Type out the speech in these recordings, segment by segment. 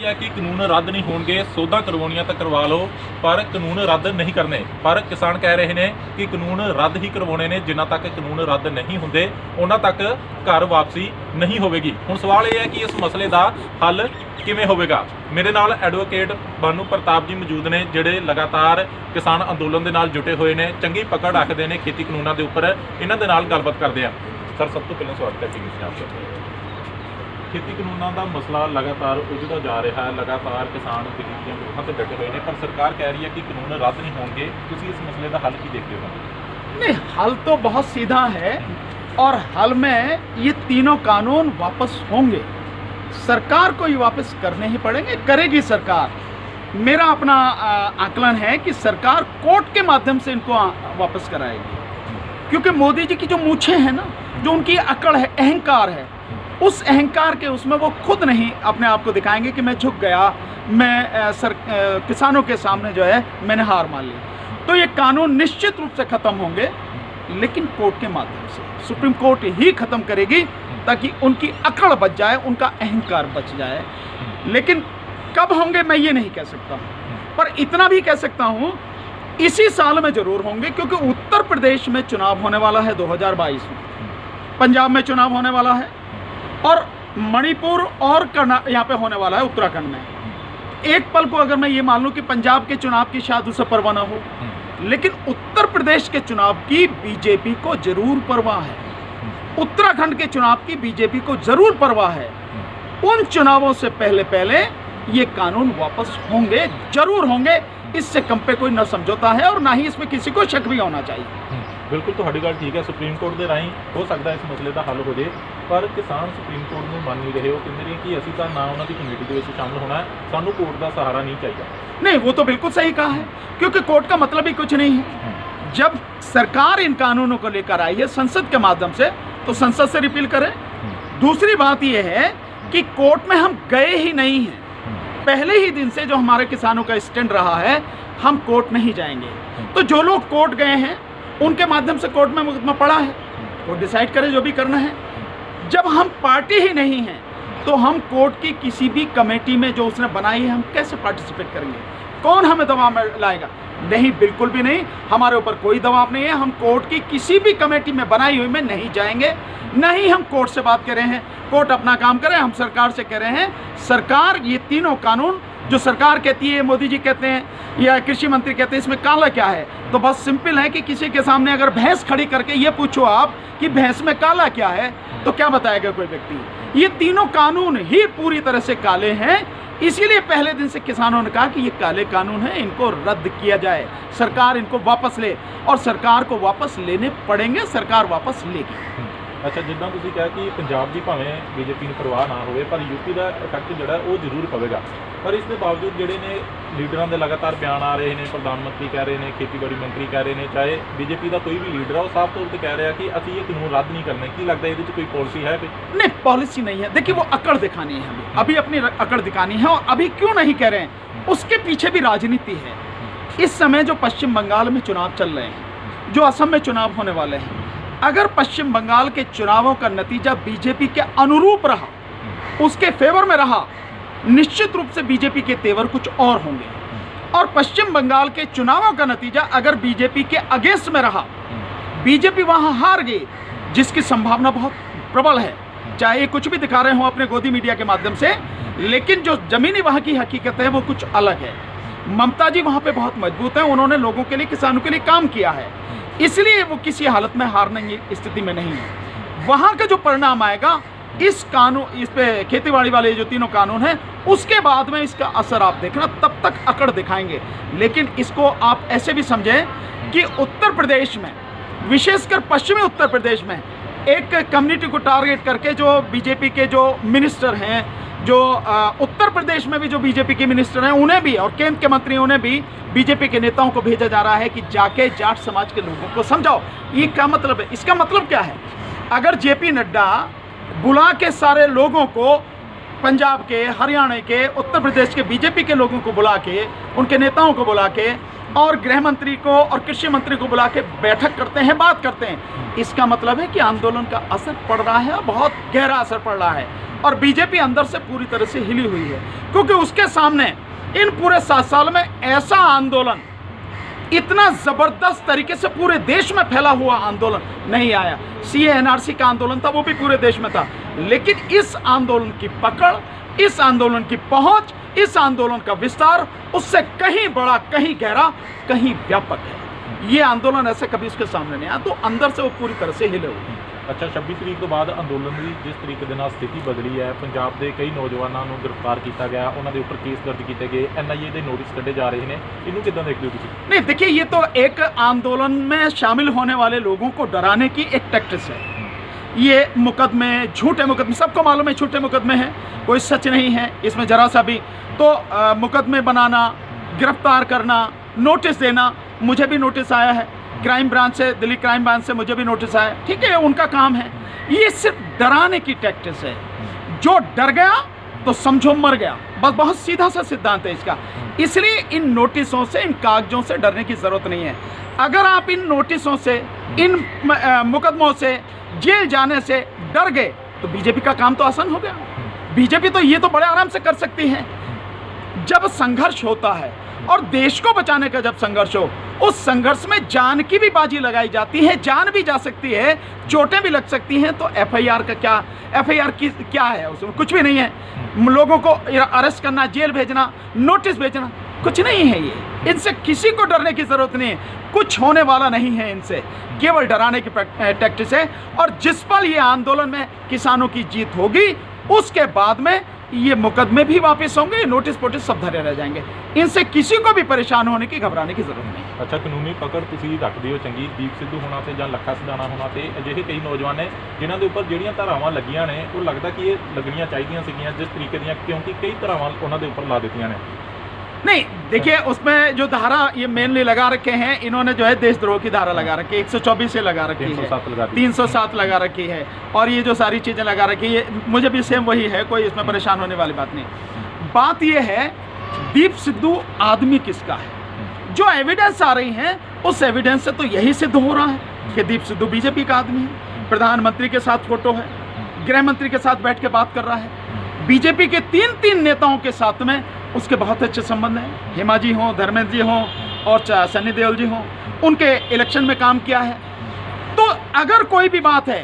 है कि कानून रद्द नहीं होणगे, सोधा करवाउणियां तां करवा लो पर कानून रद्द नहीं करने। पर किसान कह रहे हैं कि कानून रद्द ही करवाने ने, जिन्ना तक कानून रद्द नहीं होंदे उन्ना तक घर वापसी नहीं होवेगी। हुण सवाल यह है कि इस मसले का हल किवें होवेगा। मेरे नाल एडवोकेट बानू प्रताप जी मौजूद ने, जिहड़े लगातार किसान अंदोलन दे नाल जुटे हुए ने, चंगी पकड़ रखते हैं खेती कानूनों के उपर। इन्हां दे नाल गलबात करते हैं। सर, सब तो पहले स्वागत है टीवी पंजाब से। खेती कानूनों का मसला लगातार उलझदा जा रहा है, लगातार किसान दिल्ली ਦੀਆਂ ਮੁੱਖਾਂ ਤੇ डटे हुए हैं, पर सरकार कह रही है कि कानून रद्द नहीं होंगे। तुसीं इस मसले का हल की देखते हो? नहीं, हल तो बहुत सीधा है और हल में ये तीनों कानून वापस होंगे। सरकार को ये वापस करने ही पड़ेंगे, करेगी सरकार। मेरा अपना आकलन है कि सरकार कोर्ट के माध्यम से इनको वापस कराएगी, क्योंकि मोदी जी की जो मूछें हैं ना, जो उनकी अकड़ है, अहंकार है, उस अहंकार के उसमें वो खुद नहीं अपने आप को दिखाएंगे कि मैं झुक गया, मैं किसानों के सामने जो है मैंने हार मान ली। तो ये कानून निश्चित रूप से ख़त्म होंगे, लेकिन कोर्ट के माध्यम से। सुप्रीम कोर्ट ही ख़त्म करेगी ताकि उनकी अकड़ बच जाए, उनका अहंकार बच जाए। लेकिन कब होंगे मैं ये नहीं कह सकता हूँ, पर इतना भी कह सकता हूँ इसी साल में ज़रूर होंगे, क्योंकि उत्तर प्रदेश में चुनाव होने वाला है 2022 में, पंजाब में चुनाव होने वाला है और मणिपुर और यहाँ पे होने वाला है उत्तराखंड में। एक पल को अगर मैं ये मान लूँ कि पंजाब के चुनाव की शायद उसे परवाह ना हो, लेकिन उत्तर प्रदेश के चुनाव की बीजेपी को जरूर परवाह है, उत्तराखंड के चुनाव की बीजेपी को जरूर परवाह है। उन चुनावों से पहले ये कानून वापस होंगे, जरूर होंगे। इससे कम पे कोई न समझौता है और ना ही इसमें किसी को शक भी होना चाहिए। बिल्कुल, तुहाडी गल ठीक है। सुप्रीम कोर्ट के राही हो सकता है इस मसले का हल हो जाए, पर किसान सुप्रीम कोर्ट में मान नहीं रहे। वो कहते हैं कि असीं तां ना उन्हां दी कमेटी दे विच शामिल होना है, सानू कोर्ट का सहारा नहीं चाहिए। नहीं, वो तो बिल्कुल सही कहा है, क्योंकि कोर्ट का मतलब ही कुछ नहीं है। जब सरकार इन कानूनों को लेकर आई है संसद के माध्यम से, तो संसद से रिपील करें। दूसरी बात यह है कि कोर्ट में हम गए ही नहीं हैं। पहले ही दिन से जो हमारे किसानों का स्टैंड रहा है, हम कोर्ट नहीं जाएंगे। तो जो लोग कोर्ट गए हैं उनके माध्यम से कोर्ट में मुकदमा पड़ा है, वो डिसाइड करे जो भी करना है। जब हम पार्टी ही नहीं हैं तो हम कोर्ट की किसी भी कमेटी में जो उसने बनाई है हम कैसे पार्टिसिपेट करेंगे? कौन हमें दबाव में लाएगा? नहीं, बिल्कुल भी नहीं। हमारे ऊपर कोई दबाव नहीं है। हम कोर्ट की किसी भी कमेटी में बनाई हुई में नहीं जाएंगे, न ही हम कोर्ट से बात कर रहे हैं। कोर्ट अपना काम करे, हम सरकार से कह रहे हैं सरकार ये तीनों कानून जो सरकार कहती है, मोदी जी कहते हैं या कृषि मंत्री कहते हैं इसमें काला क्या है, तो बस सिंपल है कि किसी के सामने अगर भैंस खड़ी करके ये पूछो आप कि भैंस में काला क्या है, तो क्या बताएगा कोई व्यक्ति? ये तीनों कानून ही पूरी तरह से काले हैं। इसीलिए पहले दिन से किसानों ने कहा कि ये काले कानून हैं, इनको रद्द किया जाए, सरकार इनको वापस ले, और सरकार को वापस लेने पड़ेंगे, सरकार वापस लेगी। अच्छा, जिदा तुसीं कहा कि पंजाब की भावें बीजेपी को परवाह ना हो, पर यूपी का इफैक्ट जोड़ा वो जरूर पवेगा। पर इसके बावजूद जोड़े ने लीडर के लगातार बयान आ रहे हैं, प्रधानमंत्री कह रहे हैं, खेतीबाड़ी मंत्री कह रहे हैं, चाहे बीजेपी का कोई भी लीडर है वो साफ तौर पर कह रहा है कि असीं ये कानून रद्द नहीं करने। की लगता है ये कोई पॉलिसी है? नहीं, पॉलिसी नहीं है। देखिए, वो अकड़ दिखानी है, हमें अभी अपनी अकड़ दिखानी है। और अभी क्यों नहीं कह रहे हैं, उसके पीछे भी राजनीति है। इस समय जो पश्चिम बंगाल में चुनाव चल रहे हैं, जो असम में चुनाव होने वाले हैं, अगर पश्चिम बंगाल के चुनावों का नतीजा बीजेपी के अनुरूप रहा, उसके फेवर में रहा, निश्चित रूप से बीजेपी के तेवर कुछ और होंगे। और पश्चिम बंगाल के चुनावों का नतीजा अगर बीजेपी के अगेंस्ट में रहा, बीजेपी वहां हार गई, जिसकी संभावना बहुत प्रबल है, चाहे ये कुछ भी दिखा रहे हो अपने गोदी मीडिया के माध्यम से, लेकिन जो जमीनी वहां की हकीकत है वो कुछ अलग है। ममता जी वहां पे बहुत मजबूत हैं, उन्होंने लोगों के लिए, किसानों के लिए काम किया है, इसलिए वो किसी हालत में हारने की स्थिति में नहीं है। वहाँ का जो परिणाम आएगा इस कानून, इस पे खेतीबाड़ी वाले जो तीनों कानून हैं, उसके बाद में इसका असर आप देखना, तब तक अकड़ दिखाएंगे। लेकिन इसको आप ऐसे भी समझें कि उत्तर प्रदेश में, विशेषकर पश्चिमी उत्तर प्रदेश में, एक कम्युनिटी को टारगेट करके जो बीजेपी के जो मिनिस्टर हैं, जो उत्तर प्रदेश में भी जो बीजेपी के मिनिस्टर हैं उन्हें भी, और केंद्र के मंत्री उन्हें भी बीजेपी के नेताओं को भेजा जा रहा है कि जाके जाट समाज के लोगों को समझाओ। ये क्या मतलब है? इसका मतलब क्या है? अगर जेपी नड्डा बुला के सारे लोगों को, पंजाब के, हरियाणा के, उत्तर प्रदेश के बीजेपी के लोगों को बुला के, उनके नेताओं को बुला के और गृह मंत्री को और कृषि मंत्री को बुला के बैठक करते हैं, बात करते हैं। इसका मतलब है कि आंदोलन का असर पड़ रहा है और बहुत गहरा असर पड़ रहा है, और बीजेपी अंदर से पूरी तरह से हिली हुई है, क्योंकि उसके सामने इन पूरे 7 साल में ऐसा आंदोलन, इतना जबरदस्त तरीके से पूरे देश में फैला हुआ आंदोलन नहीं आया। सीए एनआरसी का आंदोलन था, वो भी पूरे देश में था, लेकिन इस आंदोलन की पकड़, इस आंदोलन की पहुंच, इस आंदोलन का विस्तार उससे कहीं बड़ा, कहीं गहरा, कहीं व्यापक है। ये आंदोलन ऐसे कभी उसके सामने नहीं आया, तो अंदर से वो पूरी तरह से हिले हुए। ਅੱਛਾ 26 ਤਰੀਕ ਤੋਂ ਬਾਅਦ ਅੰਦੋਲਨ ਦੀ ਜਿਸ ਤਰੀਕੇ ਦੇ ਨਾਲ ਸਥਿਤੀ ਬਦਲੀ ਹੈ, ਪੰਜਾਬ ਦੇ ਕਈ ਨੌਜਵਾਨਾਂ ਨੂੰ ਗ੍ਰਿਫਤਾਰ ਕੀਤਾ ਗਿਆ, ਉਹਨਾਂ ਦੇ ਉੱਪਰ ਕੇਸ ਦਰਜ ਕੀਤੇ ਗਏ, एनआईए ਦੇ ਨੋਟਿਸ ਕੱਢੇ ਜਾ ਰਹੇ ਨੇ, ਇਹਨੂੰ ਕਿੱਦਾਂ ਦੇਖਦੇ ਹੋ ਤੁਸੀਂ? नहीं देखिए, ये तो एक आंदोलन में शामिल होने वाले लोगों को डराने की एक टैक्टिस है। ये मुकदमे, झूठे मुकदमे, सबको मालूम है झूठे मुकदमे हैं, कोई सच नहीं है इसमें जरा सा भी। तो मुकदमे बनाना, गिरफ्तार करना, नोटिस देना, मुझे भी नोटिस आया है क्राइम ब्रांच से, दिल्ली क्राइम ब्रांच से मुझे भी नोटिस आया, ठीक है, उनका काम है। ये सिर्फ डराने की टैक्टिस है। जो डर गया तो समझो मर गया, बस बहुत सीधा सा सिद्धांत है इसका। इसलिए इन नोटिसों से, इन कागजों से डरने की ज़रूरत नहीं है। अगर आप इन नोटिसों से, इन मुकदमों से, जेल जाने से डर गए तो बीजेपी का काम तो आसान हो गया। बीजेपी तो ये तो बड़े आराम से कर सकती है। जब संघर्ष होता है और देश को बचाने का जब संघर्ष हो, उस संघर्ष में जान की भी बाजी लगाई जाती है, जान भी जा सकती है, चोटें भी लग सकती हैं, तो एफआईआर का क्या, एफआईआर की क्या है, उसमें कुछ भी नहीं है। लोगों को अरेस्ट करना, जेल भेजना, नोटिस भेजना, कुछ नहीं है। ये इनसे किसी को डरने की जरूरत नहीं है, कुछ होने वाला नहीं है इनसे, केवल डराने की टैक्टिस है। और जिस पल ये आंदोलन में किसानों की जीत होगी, उसके बाद में ये मुकदमे भी वापस होंगे, नोटिस पोटिस सब धरे रह जाएंगे। इनसे किसी को भी परेशान होने की, घबराने की जरूरत नहीं। ਅੱਛਾ ਕਾਨੂੰਨੀ ਪਕੜ ਤੁਸੀਂ ਰੱਖਦੇ ਹੋ ਚੰਗੀ, ਦੀਪ ਸਿੱਧੂ ਹੋਣਾ ਤੇ ਜਾਂ ਲੱਖਾ ਸਿਧਾਣਾ ਹੋਣਾ ਤੇ ਅਜਿਹੇ ਕਈ ਨੌਜਵਾਨ ਨੇ ਜਿਨ੍ਹਾਂ ਦੇ ਉੱਪਰ ਜਿਹੜੀਆਂ ਧਾਰਾਵਾਂ ਲੱਗੀਆਂ ਨੇ, ਉਹ ਲੱਗਦਾ ਕਿ ਇਹ ਲੱਗਣੀਆਂ ਚਾਹੀਦੀਆਂ ਸੀਗੀਆਂ ਜਿਸ ਤਰੀਕੇ ਦੀਆਂ, ਕਿਉਂਕਿ ਕਈ ਧਾਰਾਵਾਂ ਉਹਨਾਂ ਦੇ ਉੱਪਰ ਲਾ ਦਿੱਤੀਆਂ ਨੇ। नहीं देखिए, उसमें जो धारा ये मेनली लगा रखे हैं इन्होंने, जो है देशद्रोह की धारा लगा रखी है, 124 से लगा रखी है, 307 लगा रखी है, और ये जो सारी चीज़ें लगा रखी है, मुझे भी सेम वही है, कोई इसमें परेशान होने वाली बात नहीं। बात ये है दीप सिद्धू आदमी किसका है, जो एविडेंस आ रही है उस एविडेंस से तो यही सिद्ध हो रहा है कि दीप सिद्धू बीजेपी का आदमी है। प्रधानमंत्री के साथ फोटो है, गृह मंत्री के साथ बैठ के बात कर रहा है, बीजेपी के 3 नेताओं के साथ में उसके बहुत अच्छे संबंध हैं। हेमा जी हों, धर्मेंद्र जी हों और सनी देओल जी हों, उनके इलेक्शन में काम किया है। तो अगर कोई भी बात है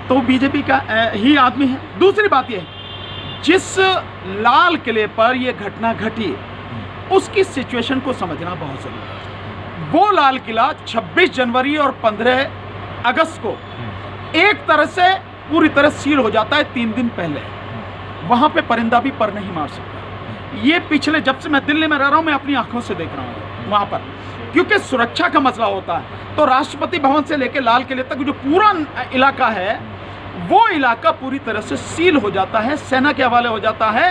तो बीजेपी का ही आदमी है। दूसरी बात ये है, जिस लाल किले पर ये घटना घटी, उसकी सिचुएशन को समझना बहुत ज़रूरी है। वो लाल किला 26 जनवरी और 15 अगस्त को एक तरह से पूरी तरह सील हो जाता है 3 दिन पहले। वहाँ पे परिंदा भी पर नहीं मार सकता। ये पिछले, जब से मैं दिल्ली में रह रहा हूँ, मैं अपनी आंखों से देख रहा हूँ वहाँ पर, क्योंकि सुरक्षा का मसला होता है। तो राष्ट्रपति भवन से लेकर लाल किले तक जो पूरा इलाका है, वो इलाका पूरी तरह से सील हो जाता है, सेना के हवाले हो जाता है,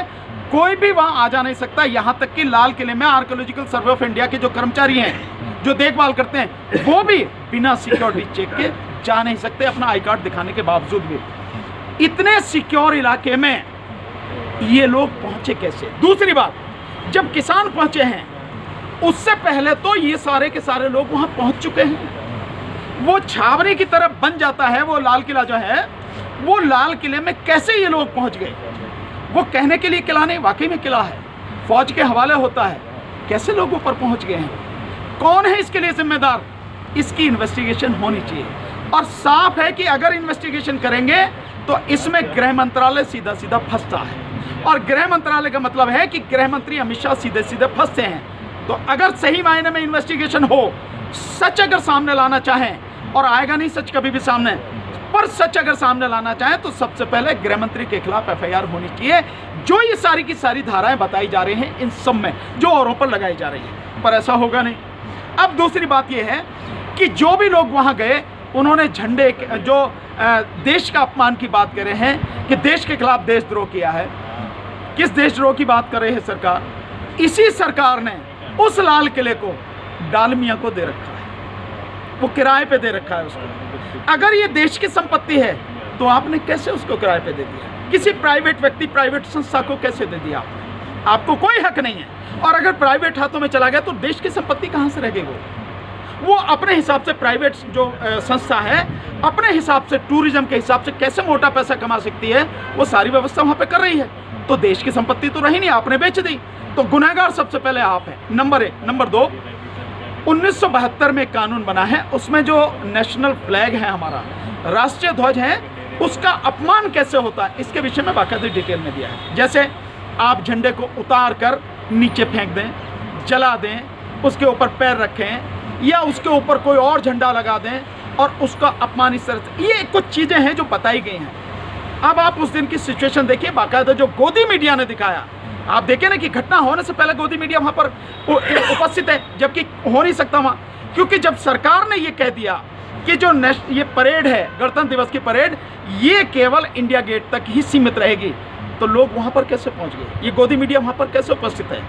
कोई भी वहाँ आ जा नहीं सकता। यहाँ तक कि लाल किले में आर्कियोलॉजिकल सर्वे ऑफ इंडिया के जो कर्मचारी हैं, जो देखभाल करते हैं, वो भी बिना सिक्योरिटी चेक के जा नहीं सकते, अपना आई कार्ड दिखाने के बावजूद भी। इतने सिक्योर इलाके में ये लोग पहुंचे कैसे? दूसरी बात, जब किसान पहुंचे हैं, उससे पहले तो ये सारे के सारे लोग वहां पहुंच चुके हैं। वो छावनी की तरफ बन जाता है वो लाल किला जो है, वो लाल किले में कैसे ये लोग पहुंच गए? वो कहने के लिए किला नहीं, वाकई में किला है, फौज के हवाले होता है, कैसे लोग ऊपर पहुंच गए हैं? कौन है इसके लिए जिम्मेदार? इसकी इन्वेस्टिगेशन होनी चाहिए। और साफ है कि अगर इन्वेस्टिगेशन करेंगे तो इसमें गृह मंत्रालय सीधा सीधा फंसता है, और गृह मंत्रालय का मतलब है कि गृह मंत्री अमित शाह सीधे सीधे फंसते हैं। तो अगर सही मायने में इन्वेस्टिगेशन हो, सच अगर सामने लाना चाहें, और आएगा नहीं सच कभी भी सामने, पर सच अगर सामने लाना चाहें तो सबसे पहले गृह मंत्री के खिलाफ एफआईआर होनी चाहिए। जो ये सारी की सारी धाराएं बताई जा रही हैं, इन सब में जो औरों पर लगाई जा रही है, पर ऐसा होगा नहीं। अब दूसरी बात यह है कि जो भी लोग वहाँ गए, उन्होंने झंडे, जो देश का अपमान की बात कर रहे हैं कि देश के खिलाफ देशद्रोह किया है, किस देशद्रोह की बात कर रही है सरकार? इसी सरकार ने उस लाल किले को डालमिया को दे रखा है, वो किराए पे दे रखा है उसको। अगर ये देश की संपत्ति है तो आपने कैसे उसको किराए पे दे दिया? किसी प्राइवेट व्यक्ति, प्राइवेट संस्था को कैसे दे दिया आपने? आपको कोई हक नहीं है। और अगर प्राइवेट हाथों में चला गया तो देश की संपत्ति कहाँ से रहेगी? वो अपने हिसाब से प्राइवेट जो संस्था है अपने हिसाब से टूरिज्म के हिसाब से कैसे मोटा पैसा कमा सकती है, वो सारी व्यवस्था वहाँ पे कर रही है। तो देश की संपत्ति तो रही नहीं, आपने बेच दी, तो गुनहगार सबसे पहले आप हैं, नंबर 1। नंबर 2, 1972 में कानून बना है, उसमें जो नेशनल फ्लैग है हमारा, राष्ट्रीय ध्वज है, उसका अपमान कैसे होता है इसके विषय में बाकायदा डिटेल में दिया है। जैसे आप झंडे को उतार कर नीचे फेंक दें, जला दें, उसके ऊपर पैर रखें या उसके ऊपर कोई और झंडा लगा दें और उसका अपमान इस तरह से, ये कुछ चीज़ें हैं जो बताई गई हैं। अब आप उस दिन की सिचुएशन देखिए, बाकायदा जो गोदी मीडिया ने दिखाया, आप देखें ना कि घटना होने से पहले गोदी मीडिया वहाँ पर उपस्थित है, जबकि हो नहीं सकता वहाँ, क्योंकि जब सरकार ने ये कह दिया कि जो ये परेड है, गणतंत्र दिवस की परेड, ये केवल इंडिया गेट तक ही सीमित रहेगी, तो लोग वहाँ पर कैसे पहुँच गए? ये गोदी मीडिया वहाँ पर कैसे उपस्थित है?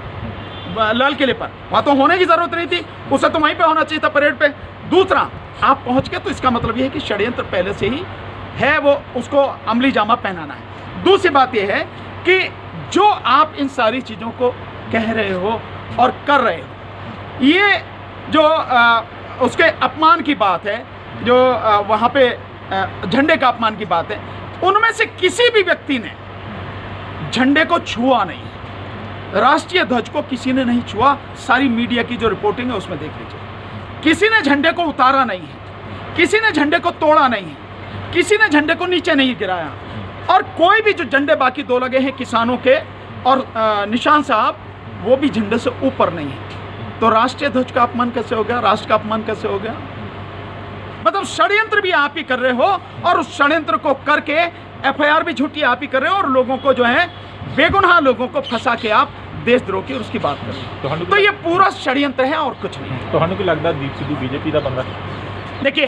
लाल किले पर वहाँ तो होने की जरूरत नहीं थी, उसे तो वहीं पे होना चाहिए था, परेड पे। दूसरा, आप पहुँच गए तो इसका मतलब ये है कि षड्यंत्र पहले से ही है, वो उसको अमली जामा पहनाना है। दूसरी बात यह है कि जो आप इन सारी चीज़ों को कह रहे हो और कर रहे हो, ये जो उसके अपमान की बात है, जो वहाँ पे झंडे का अपमान की बात है, उनमें से किसी भी व्यक्ति ने झंडे को छुआ नहीं, राष्ट्रीय ध्वज को किसी ने नहीं छुआ। सारी मीडिया की जो रिपोर्टिंग है उसमें देख लीजिए, किसी ने झंडे को उतारा नहीं है, किसी ने झंडे को तोड़ा नहीं है, किसी ने झंडे को नीचे नहीं गिराया, और कोई भी जो झंडे बाकी 2 लगे हैं किसानों के और निशान साहब, वो भी झंडे से ऊपर नहीं है। तो राष्ट्रीय ध्वज का अपमान कैसे हो गया? राष्ट्र का अपमान कैसे हो गया? मतलब षड्यंत्र भी आप ही कर रहे हो, और उस षड्यंत्र को करके एफआईआर भी झूठी आप ही कर रहे हो, और लोगों को जो है बेगुनाह लोगों को फंसा के आप देशद्रोह की और उसकी बात कर रहे हो। तो ये पूरा षड्यंत्र है और कुछ नहीं। ਤੁਹਾਨੂੰ ਕੀ ਲੱਗਦਾ ਦੀਪ ਸਿੱਧੂ बीजेपी ਦਾ ਬੰਦਾ? देखिए,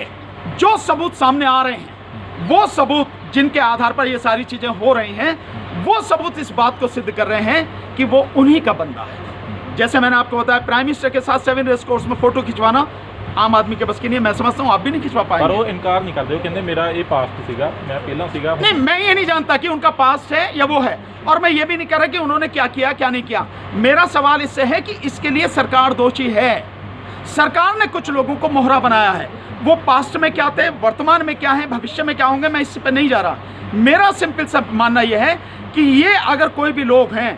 जो सबूत सामने आ रहे हैं, वो सबूत जिनके आधार पर ये सारी चीजें हो रही हैं, वो सबूत इस बात को सिद्ध कर रहे हैं कि वो उन्हीं का बंदा है। जैसे मैंने आपको बताया, प्राइम मिनिस्टर के साथ 7 रेस कोर्स में फोटो खिंचवाना आम आदमी के बस की नहीं है। मैं समझता हूँ आप भी नहीं खिंचवा पाएंगे। पर वो इनकार नहीं करते, वो कहते मेरा ये पास्ट सीगा, मैं पहला सीगा। नहीं, मैं ये नहीं जानता कि उनका पास्ट है या वो है, और मैं ये भी नहीं कह रहा कि उन्होंने क्या किया क्या नहीं किया। मेरा सवाल इससे है कि इसके लिए सरकार दोषी है। सरकार ने कुछ लोगों को मोहरा बनाया है, वो पास्ट में क्या थे, वर्तमान में क्या है, भविष्य में क्या होंगे, मैं इस पर नहीं जा रहा। मेरा सिंपल सा मानना यह है कि ये अगर कोई भी लोग हैं,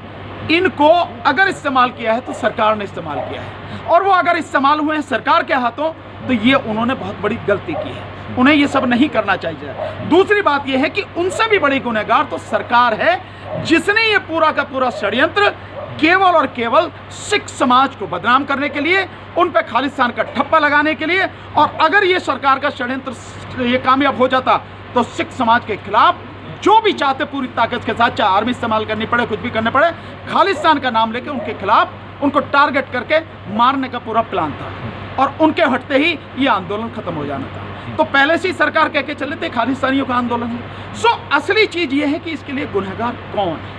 इनको अगर इस्तेमाल किया है तो सरकार ने इस्तेमाल किया है, और वो अगर इस्तेमाल हुए हैं सरकार के हाथों, तो ये उन्होंने बहुत बड़ी गलती की है, उन्हें ये सब नहीं करना चाहिए। दूसरी बात ये है कि उनसे भी बड़ी गुनहगार तो सरकार है, जिसने ये पूरा का पूरा षड्यंत्र केवल और केवल सिख समाज को बदनाम करने के लिए, उन पे खालिस्तान का ठप्पा लगाने के लिए, और अगर ये सरकार का षड्यंत्र ये कामयाब हो जाता तो सिख समाज के खिलाफ जो भी चाहते पूरी ताकत के साथ, चाहे आर्मी इस्तेमाल करनी पड़े, कुछ भी करने पड़े, खालिस्तान का नाम लेके उनके खिलाफ उनको टारगेट करके मारने का पूरा प्लान था, और उनके हटते ही ये आंदोलन खत्म हो जाना था। तो पहले से ही सरकार कह के चले थे खालिस्तानियों का आंदोलन है। सो असली चीज ये है कि इसके लिए गुनहगार कौन है।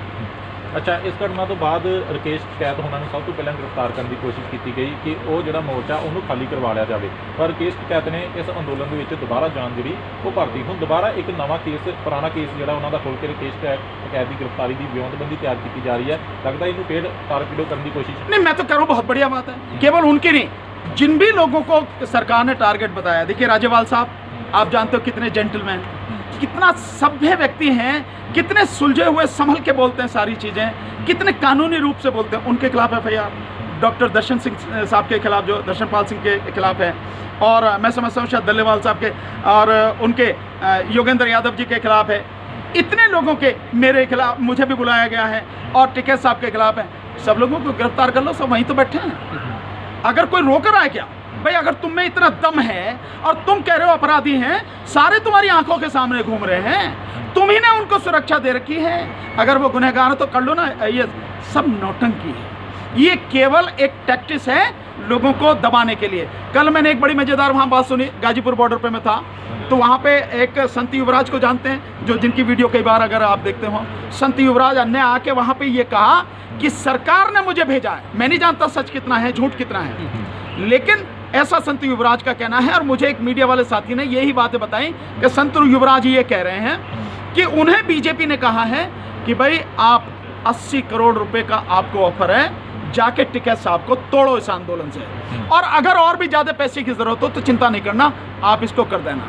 अच्छा, इस घटना तो बाद राकेश टिकैत होना ਨੂੰ ਸਭ ਤੋਂ ਪਹਿਲਾਂ ਗ੍ਰਿਫਤਾਰ ਕਰਨ ਦੀ ਕੋਸ਼ਿਸ਼ ਕੀਤੀ ਗਈ ਕਿ ਉਹ ਜਿਹੜਾ ਮੋਰਚਾ ਉਹਨੂੰ ਖਾਲੀ ਕਰਵਾ ਲਿਆ ਜਾਵੇ, ਪਰ ਰਾਕੇਸ਼ ਟਿਕੈਤ ਨੇ ਇਸ ਅੰਦੋਲਨ ਦੇ ਵਿੱਚ ਦੁਬਾਰਾ ਜਾਨ ਜਿਹੜੀ ਉਹ ਭਰਤੀ। ਹੁਣ ਦੁਬਾਰਾ ਇੱਕ ਨਵਾਂ ਕੇਸ, ਪੁਰਾਣਾ ਕੇਸ ਜਿਹੜਾ ਉਹਨਾਂ ਦਾ ਖੋਲ ਕੇ ਰਾਕੇਸ਼ ਟਿਕੈਤ ਦੀ ਗ੍ਰਿਫਤਾਰੀ ਦੀ ਵਿਉਂਤਬੰਦੀ ਤਿਆਰ ਕੀਤੀ ਜਾ ਰਹੀ ਹੈ। ਲੱਗਦਾ ਇਹਨੂੰ ਫੇਰ टारगेट ਕਰਨ ਦੀ कोशिश? नहीं, मैं तो कह रहा हूँ बहुत बढ़िया बात है, केवल उनकी नहीं, जिन भी लोगों को सरकार ने टारगेट बताया। देखिए राज्यपाल साहब, आप जानते हो कितने जेंटलमैन, कितना सभ्य व्यक्ति हैं, कितने सुलझे हुए संभल के बोलते हैं सारी चीज़ें, कितने कानूनी रूप से बोलते हैं। उनके खिलाफ एफआईआर डॉक्टर दर्शन सिंह साहब के खिलाफ, जो दर्शनपाल सिंह के खिलाफ है, और मैं समझता हूँ शायद दल्लेवाल साहब के, और उनके योगेंद्र यादव जी के खिलाफ है। इतने लोगों के मेरे खिलाफ मुझे भी बुलाया गया है, और टिकैत साहब के खिलाफ है। सब लोगों को गिरफ्तार कर लो, सब वहीं तो बैठे हैं। अगर कोई रोक रहा है क्या भाई? अगर तुम में इतना दम है और तुम कह रहे हो अपराधी हैं, सारे तुम्हारी आंखों के सामने घूम रहे हैं, तुम ही ने उनको सुरक्षा दे रखी है। अगर वो गुनहगार है तो कर लो ना। ये सब नौटंकी है, ये केवल एक टैक्टिस है लोगों को दबाने के लिए। कल मैंने एक बड़ी मज़ेदार वहाँ बात सुनी, गाजीपुर बॉर्डर पे मैं था, तो वहाँ पे एक संत युवराज को जानते हैं, जो जिनकी वीडियो कई बार अगर आप देखते हो, संत युवराज ने आके वहाँ पे ये कहा कि सरकार ने मुझे भेजा है। मैं नहीं जानता सच कितना है, झूठ कितना है, लेकिन ऐसा संत युवराज का कहना है। और मुझे एक मीडिया वाले साथी ने यही बातें बताई कि संत युवराज ये कह रहे हैं कि उन्हें बीजेपी ने कहा है कि भाई आप 80 करोड़ रुपए का आपको ऑफर है, जाके टिकैत साहब को तोड़ो इस आंदोलन से, और अगर और भी ज़्यादा पैसे की ज़रूरत हो तो चिंता नहीं करना, आप इसको कर देना।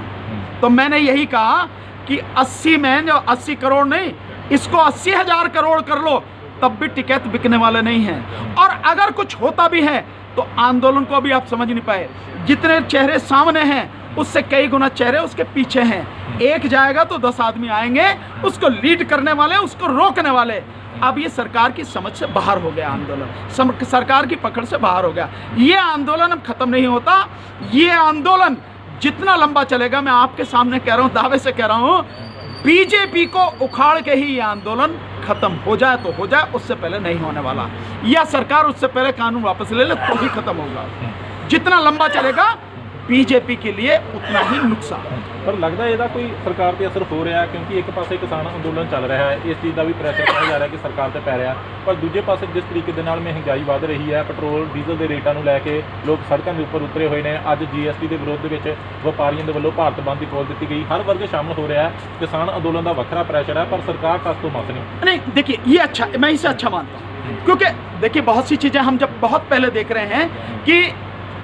तो मैंने यही कहा कि 80 में जो 80 करोड़ नहीं, इसको 80,000 करोड़ कर लो, तब भी टिकैत बिकने वाले नहीं हैं। और अगर कुछ होता भी है तो आंदोलन को अभी आप समझ नहीं पाए, जितने चेहरे सामने हैं उससे कई गुना चेहरे उसके पीछे हैं। एक जाएगा तो 10 आदमी आएंगे, उसको लीड करने वाले, उसको रोकने वाले। अब ये सरकार की समझ से बाहर हो गया आंदोलन, सरकार की पकड़ से बाहर हो गया। ये आंदोलन अब खत्म नहीं होता। ये आंदोलन जितना लंबा चलेगा, मैं आपके सामने कह रहा हूँ, दावे से कह रहा हूँ, बीजेपी को उखाड़ के ही ये आंदोलन खत्म हो जाए तो हो जाए, उससे पहले नहीं होने वाला। या सरकार उससे पहले कानून वापस ले ले तो ही खत्म होगा। जितना लंबा चलेगा बीजेपी के लिए उतना ही नुकसान। पर लगता है ਇਹਦਾ ਕੋਈ ਸਰਕਾਰ ਤੇ ਅਸਰ ਹੋ ਰਿਹਾ, ਕਿਉਂਕਿ ਇੱਕ ਪਾਸੇ ਕਿਸਾਨ ਅੰਦੋਲਨ ਚੱਲ ਰਿਹਾ ਹੈ, ਇਸ ਚੀਜ਼ ਦਾ ਵੀ ਪ੍ਰੈਸ਼ਰ ਪਾਇਆ ਜਾ ਰਿਹਾ ਕਿ ਸਰਕਾਰ ਤੇ ਪੈ ਰਿਹਾ, ਪਰ ਦੂਜੇ ਪਾਸੇ ਜਿਸ ਤਰੀਕੇ ਦੇ ਨਾਲ ਮਹਿੰਗਾਈ ਵੱਧ ਰਹੀ ਹੈ, ਪੈਟਰੋਲ ਡੀਜ਼ਲ ਦੇ ਰੇਟਾਂ ਨੂੰ ਲੈ ਕੇ ਲੋਕ ਸੜਕਾਂ ਦੇ ਉੱਪਰ ਉਤਰੇ ਹੋਏ ਨੇ। ਅੱਜ ਜੀਐਸਟੀ ਦੇ ਵਿਰੋਧ ਦੇ ਵਿੱਚ ਵਪਾਰੀਆਂ ਦੇ ਵੱਲੋਂ ਭਾਰਤ ਬੰਦ ਦੀ ਕਾਲ ਦਿੱਤੀ ਗਈ, ਹਰ ਵਰਗ ਸ਼ਾਮਲ ਹੋ ਰਿਹਾ ਹੈ। ਕਿਸਾਨ ਅੰਦੋਲਨ ਦਾ ਵੱਖਰਾ ਪ੍ਰੈਸ਼ਰ ਹੈ, ਪਰ ਸਰਕਾਰ ਟਸ ਤੋਂ ਮਸ नहीं। देखिए ये अच्छा, मैं इसे अच्छा मानता हूँ, क्योंकि देखिए बहुत सी चीज़ें हम जब बहुत पहले देख रहे हैं कि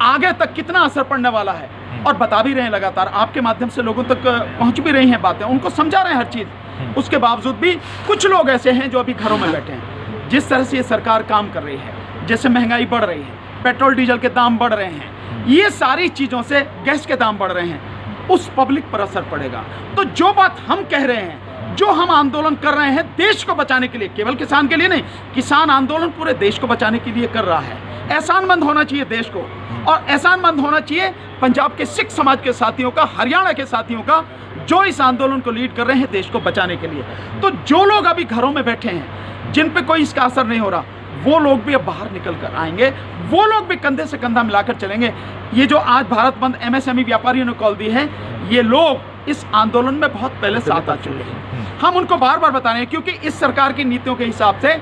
आगे तक कितना असर पड़ने वाला है, और बता भी रहे हैं लगातार, आपके माध्यम से लोगों तक पहुंच भी रही हैं बातें, उनको समझा रहे हैं हर चीज़। उसके बावजूद भी कुछ लोग ऐसे हैं जो अभी घरों में बैठे हैं। जिस तरह से ये सरकार काम कर रही है, जैसे महंगाई बढ़ रही है, पेट्रोल डीजल के दाम बढ़ रहे हैं, ये सारी चीज़ों से, गैस के दाम बढ़ रहे हैं, उस पब्लिक पर असर पड़ेगा। तो जो बात हम कह रहे हैं, जो हम आंदोलन कर रहे हैं देश को बचाने के लिए, केवल किसान के लिए नहीं, किसान आंदोलन पूरे देश को बचाने के लिए कर रहा है। एहसानमंद होना चाहिए देश को, और एहसानमंद होना चाहिए पंजाब के सिख समाज के साथियों का, हरियाणा के साथियों का, जो इस आंदोलन को लीड कर रहे हैं देश को बचाने के लिए। तो जो लोग अभी घरों में बैठे हैं, जिन पे कोई इसका असर नहीं हो रहा, वो लोग भी अब बाहर निकल कर आएंगे, वो लोग भी कंधे से कंधा मिलाकर चलेंगे। ये जो आज भारत बंद एमएसएमई व्यापारियों ने कॉल दी है, ये लोग इस आंदोलन में बहुत पहले साथ आ चुके हैं। हम उनको बार बार बता रहे हैं, क्योंकि इस सरकार की नीतियों के हिसाब से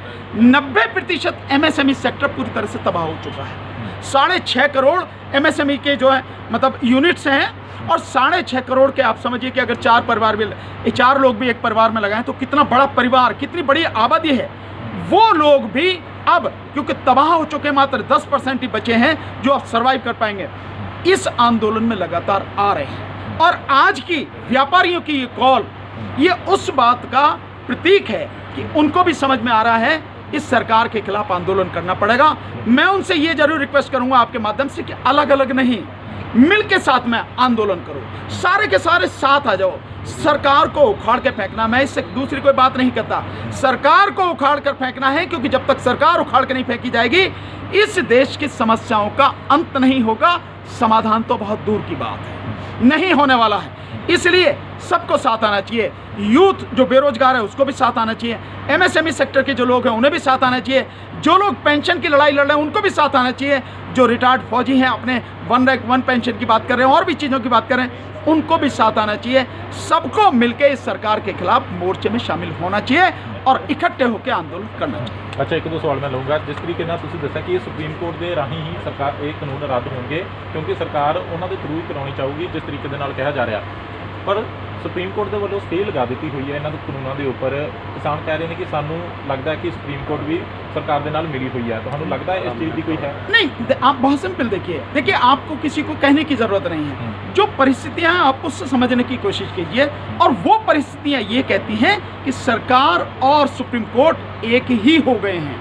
90% एमएसएमई सेक्टर पूरी तरह से तबाह हो चुका है। 6.5 करोड़ एमएसएमई के जो है मतलब यूनिट्स हैं, और 6.5 करोड़ के आप समझिए कि अगर 4 परिवार भी, 4 लोग भी एक परिवार में लगाएं तो कितना बड़ा परिवार, कितनी बड़ी आबादी है। वो लोग भी अब क्योंकि तबाह हो चुके, मात्र 10% ही बचे हैं जो अब सर्वाइव कर पाएंगे, इस आंदोलन में लगातार आ रहे हैं। और आज की व्यापारियों की ये कॉल, ये उस बात का प्रतीक है कि उनको भी समझ में आ रहा है इस सरकार के खिलाफ आंदोलन करना पड़ेगा। मैं उनसे ये जरूर रिक्वेस्ट करूंगा आपके माध्यम से कि अलग अलग नहीं, मिल के साथ में आंदोलन करो, सारे के सारे साथ आ जाओ। सरकार को उखाड़ के फेंकना, मैं इससे दूसरी कोई बात नहीं करता, सरकार को उखाड़ कर फेंकना है, क्योंकि जब तक सरकार उखाड़ के नहीं फेंकी जाएगी इस देश की समस्याओं का अंत नहीं होगा। समाधान तो बहुत दूर की बात है, नहीं होने वाला है। इसलिए सबको साथ आना चाहिए। यूथ जो बेरोजगार है उसको भी साथ आना चाहिए, एमएसएमई सेक्टर के जो लोग हैं उन्हें भी साथ आना चाहिए, जो लोग पेंशन की लड़ाई लड़ रहे हैं उनको भी साथ आना चाहिए, जो रिटायर्ड फौजी हैं अपने 1 रैंक 1 पेंशन की बात कर रहे हैं और भी चीज़ों की बात कर रहे हैं, उनको भी साथ आना चाहिए। सबको मिलकर इस सरकार के खिलाफ मोर्चे में शामिल होना चाहिए और इकट्ठे होकर आंदोलन करना चाहिए। अच्छा, एक दो सवाल मैं लूँगा। जिस तरीके ਨਾਲ ਤੁਸੀਂ ਦੱਸਿਆ ਕਿ ਇਹ ਸੁਪਰੀਮ ਕੋਰਟ ਦੇ ਰਾਹੀਂ ਹੀ ਸਰਕਾਰ ਇਹ ਕਾਨੂੰਨ ਰੱਦ ਹੋਣਗੇ, ਕਿਉਂਕਿ ਸਰਕਾਰ ਉਹਨਾਂ ਦੇ ਥਰੂ ਹੀ ਕਰਾਉਣੀ ਚਾਹੂਗੀ, ਜਿਸ ਤਰੀਕੇ ਦੇ ਨਾਲ ਕਿਹਾ ਜਾ ਰਿਹਾ। ਪਰ ਸੁਪਰੀਮ ਕੋਰਟ ਦੇ ਵੱਲੋਂ ਸਟੇ ਲਗਾ ਦਿੱਤੀ ਹੋਈ ਹੈ ਇਹਨਾਂ ਦੇ ਕਾਨੂੰਨਾਂ ਦੇ ਉੱਪਰ। ਕਿਸਾਨ ਕਹਿ ਰਹੇ ਨੇ ਕਿ ਸਾਨੂੰ ਲੱਗਦਾ ਹੈ ਕਿ ਸੁप्रीम कोर्ट भी सरकार के नाल मिली हुई है, तो हमें लगता है इस चीज़ की कोई है नहीं। आप बहुत सिंपल देखिए आपको किसी को कहने की ज़रूरत नहीं है, जो परिस्थितियां हैं आप उससे समझने की कोशिश कीजिए, और वो परिस्थितियां ये कहती हैं कि सरकार और सुप्रीम कोर्ट एक ही हो गए हैं,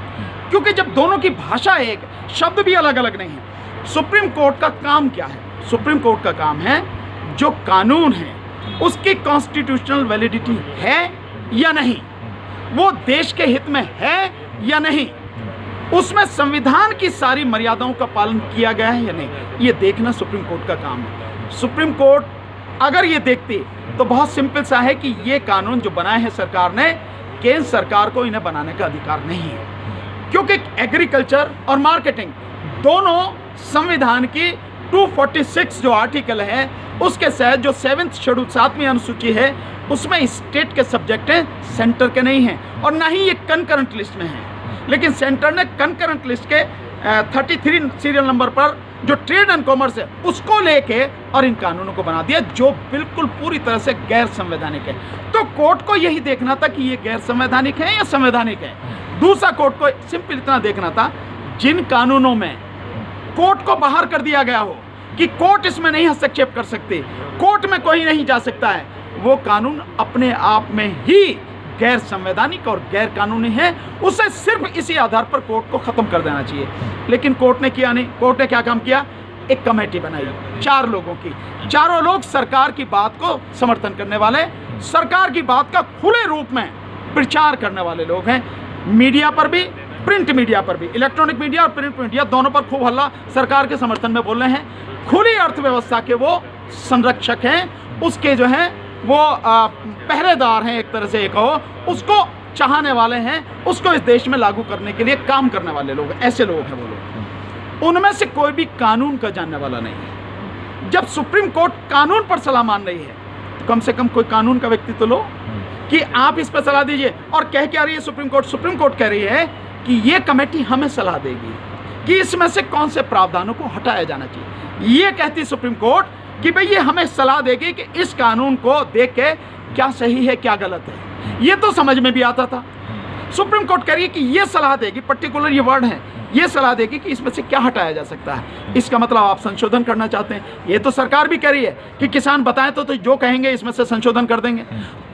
क्योंकि जब दोनों की भाषा एक, शब्द भी अलग अलग नहीं है। सुप्रीम कोर्ट का काम क्या है? सुप्रीम कोर्ट का काम है जो कानून है उसकी कॉन्स्टिट्यूशनल वैलिडिटी है या नहीं, वो देश के हित में है या नहीं, उसमें संविधान की सारी मर्यादाओं का पालन किया गया है या नहीं, ये देखना सुप्रीम कोर्ट का काम है। सुप्रीम कोर्ट अगर ये देखती तो बहुत सिंपल सा है कि ये कानून जो बनाए हैं सरकार ने, केंद्र सरकार को इन्हें बनाने का अधिकार नहीं है, क्योंकि एग्रीकल्चर और मार्केटिंग दोनों संविधान की 246 जो आर्टिकल है उसके तहत जो 7th शेड्यूल 7वीं अनुसूची है उसमें स्टेट के सब्जेक्ट हैं, सेंटर के नहीं हैं, और ना ही ये कंकरेंट लिस्ट में है। लेकिन सेंटर ने कंकरेंट लिस्ट के 33 सीरियल नंबर पर जो ट्रेड एंड कॉमर्स है उसको लेके और इन कानूनों को बना दिया, जो बिल्कुल पूरी तरह से गैर संवैधानिक है। तो कोर्ट को यही देखना था कि ये गैर संवैधानिक है या संवैधानिक है। दूसरा कोर्ट को सिंपल इतना देखना था, जिन कानूनों में कोर्ट को बाहर कर दिया गया हो कि कोर्ट इसमें नहीं हस्तक्षेप कर सकते, कोर्ट में कोई नहीं जा सकता है, वो कानून अपने आप में ही गैर संवैधानिक और गैर कानूनी है। उसे सिर्फ इसी आधार पर कोर्ट को खत्म कर देना चाहिए। लेकिन कोर्ट ने किया नहीं। कोर्ट ने क्या काम किया, एक कमेटी बनाई 4 लोगों की। चारों लोग सरकार की बात को समर्थन करने वाले, सरकार की बात का खुले रूप में प्रचार करने वाले लोग हैं। मीडिया पर भी, प्रिंट मीडिया पर भी, इलेक्ट्रॉनिक मीडिया और प्रिंट मीडिया दोनों पर खूब हल्ला सरकार के समर्थन में बोल रहे हैं। खुली अर्थव्यवस्था के वो संरक्षक हैं, उसके जो हैं वो पहरेदार हैं, एक तरह से कहो, उसको चाहने वाले हैं, उसको इस देश में लागू करने के लिए काम करने वाले लोग, ऐसे लोग हैं वो लोग। उनमें से कोई भी कानून का जानने वाला नहीं है। जब सुप्रीम कोर्ट कानून पर सलाह मान रही है तो कम से कम कोई कानून का व्यक्ति तो लो कि आप इस पर सलाह दीजिए। और कह क्या रही है सुप्रीम कोर्ट कह रही है कि ये कमेटी हमें सलाह देगी कि इसमें से कौन से प्रावधानों को हटाया जाना चाहिए। ये कहती सुप्रीम कोर्ट कि भाई ये हमें सलाह देगी कि इस कानून को देख के क्या सही है क्या गलत है। ये तो समझ में भी आता था। सुप्रीम कोर्ट कह रही है कि ये सलाह देगी, पर्टिकुलर ये वर्ड है, ये सलाह देगी कि इसमें से क्या हटाया जा सकता है। इसका मतलब आप संशोधन करना चाहते हैं। ये तो सरकार भी कह रही है कि किसान बताएं तो जो कहेंगे इसमें से संशोधन कर देंगे।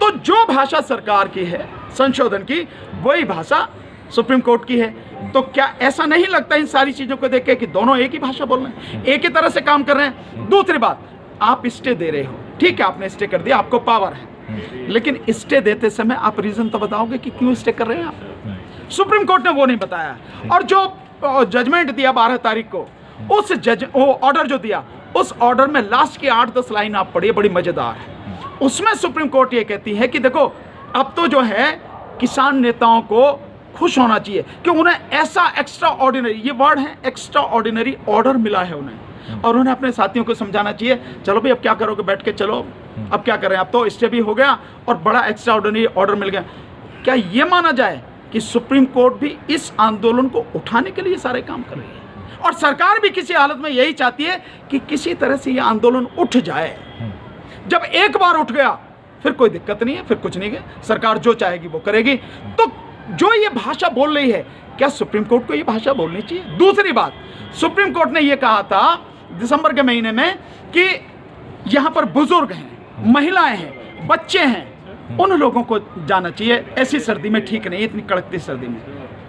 तो जो भाषा सरकार की है संशोधन की, वही भाषा सुप्रीम कोर्ट की है। तो क्या ऐसा नहीं लगता इन सारी चीज़ों को देख के कि दोनों एक ही भाषा बोल रहे हैं, एक ही तरह से काम कर रहे हैं। दूसरी बात, आप स्टे दे रहे हो, ठीक है, आपने स्टे कर दिया, आपको पावर है, लेकिन स्टे देते समय आप रीजन तो बताओगे कि क्यों स्टे कर रहे हैं आप। सुप्रीम कोर्ट ने वो नहीं बताया। और जो जजमेंट दिया 12 तारीख को, उस ऑर्डर जो दिया, उस ऑर्डर में लास्ट की 8-10 लाइन आप पढ़िए, बड़ी मजेदार है। उसमें सुप्रीम कोर्ट ये कहती है कि देखो अब तो जो है किसान नेताओं को खुश होना चाहिए कि उन्हें ऐसा एक्स्ट्रा ऑर्डिनरी, ये वर्ड है, एक्स्ट्रा ऑर्डिनरी ऑर्डर मिला है उन्हें, और उन्हें अपने साथियों को समझाना चाहिए, चलो भाई अब क्या करोगे, बैठ के चलो, अब क्या करें, अब तो स्टे भी हो गया और बड़ा एक्स्ट्रा ऑर्डिनरी ऑर्डर मिल गया। क्या ये माना जाए कि सुप्रीम कोर्ट भी इस आंदोलन को उठाने के लिए सारे काम कर रही है, और सरकार भी किसी हालत में यही चाहती है कि किसी तरह से ये आंदोलन उठ जाए। जब एक बार उठ गया फिर कोई दिक्कत नहीं है, फिर कुछ नहीं है, सरकार जो चाहेगी वो करेगी। तो जो ये भाषा बोल रही है, क्या सुप्रीम कोर्ट को ये भाषा बोलनी चाहिए? दूसरी बात, सुप्रीम कोर्ट ने ये कहा था दिसंबर के महीने में कि यहाँ पर बुजुर्ग हैं, महिलाएं हैं, बच्चे हैं, उन लोगों को जाना चाहिए। ऐसी सर्दी में ठीक नहीं, इतनी कड़कती सर्दी में।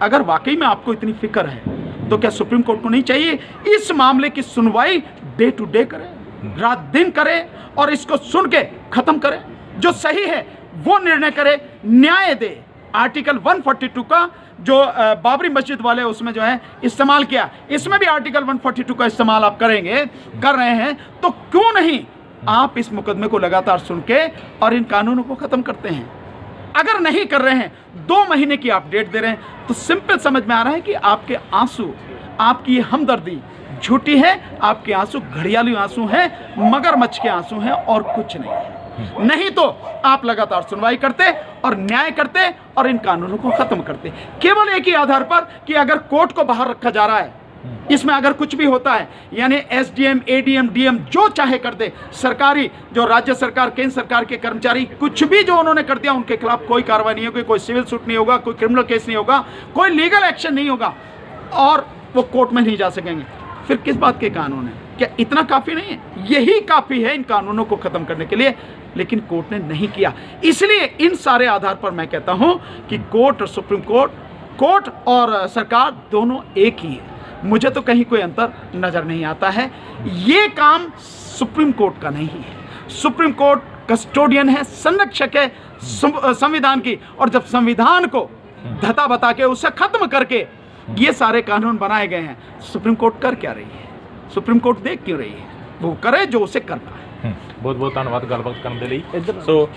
अगर वाकई में आपको इतनी फिक्र है तो क्या सुप्रीम कोर्ट को नहीं चाहिए इस मामले की सुनवाई डे टू डे करे, रात दिन करे, और इसको सुन के खत्म करे, जो सही है वो निर्णय करे, न्याय दे। आर्टिकल 142 का जो बाबरी मस्जिद वाले उसमें जो है इस्तेमाल किया, इसमें भी आर्टिकल 142 का इस्तेमाल आप कर रहे हैं, तो क्यों नहीं आप इस मुकदमे को लगातार सुन के और इन कानूनों को खत्म करते हैं। अगर नहीं कर रहे हैं, 2 महीने की आप डेट दे रहे हैं, तो सिंपल समझ में आ रहा है कि आपके आंसू, आपकी हमदर्दी झूठी है, आपके आंसू घड़ियाली आंसू हैं, मगरमच्छ के आंसू हैं, और कुछ नहीं है। नहीं तो आप लगातार सुनवाई करते और न्याय करते और इन कानूनों को खत्म करते, केवल एक ही आधार पर कि अगर कोर्ट को बाहर रखा जा रहा है, इसमें अगर कुछ भी होता है, यानी एसडीएम, एडीएम, डीएम जो चाहे कर दे, सरकारी जो राज्य सरकार, केंद्र सरकार के कर्मचारी, कुछ भी जो उन्होंने कर दिया, उनके खिलाफ कोई कार्रवाई नहीं होगी, कोई सिविल सूट नहीं होगा, कोई क्रिमिनल केस नहीं होगा, कोई लीगल एक्शन नहीं होगा, और वो कोर्ट में नहीं जा सकेंगे। फिर किस बात के कानून है? क्या इतना काफ़ी नहीं है? यही काफ़ी है इन कानूनों को ख़त्म करने के लिए, लेकिन कोर्ट ने नहीं किया। इसलिए इन सारे आधार पर मैं कहता हूं कि कोर्ट और सुप्रीम कोर्ट और सरकार दोनों एक ही है। मुझे तो कहीं कोई अंतर नज़र नहीं आता है। ये काम सुप्रीम कोर्ट का नहीं है। सुप्रीम कोर्ट कस्टोडियन है, संरक्षक है संविधान की, और जब संविधान को धता बता के उसे खत्म करके ये सारे कानून बनाए गए हैं, सुप्रीम कोर्ट कर क्या रही है? सुप्रीम कोर्ट देख क्यों रही है? वो करे जो उसे करना है। बहुत बहुत धन्यवाद गलबात करने के लिए। सो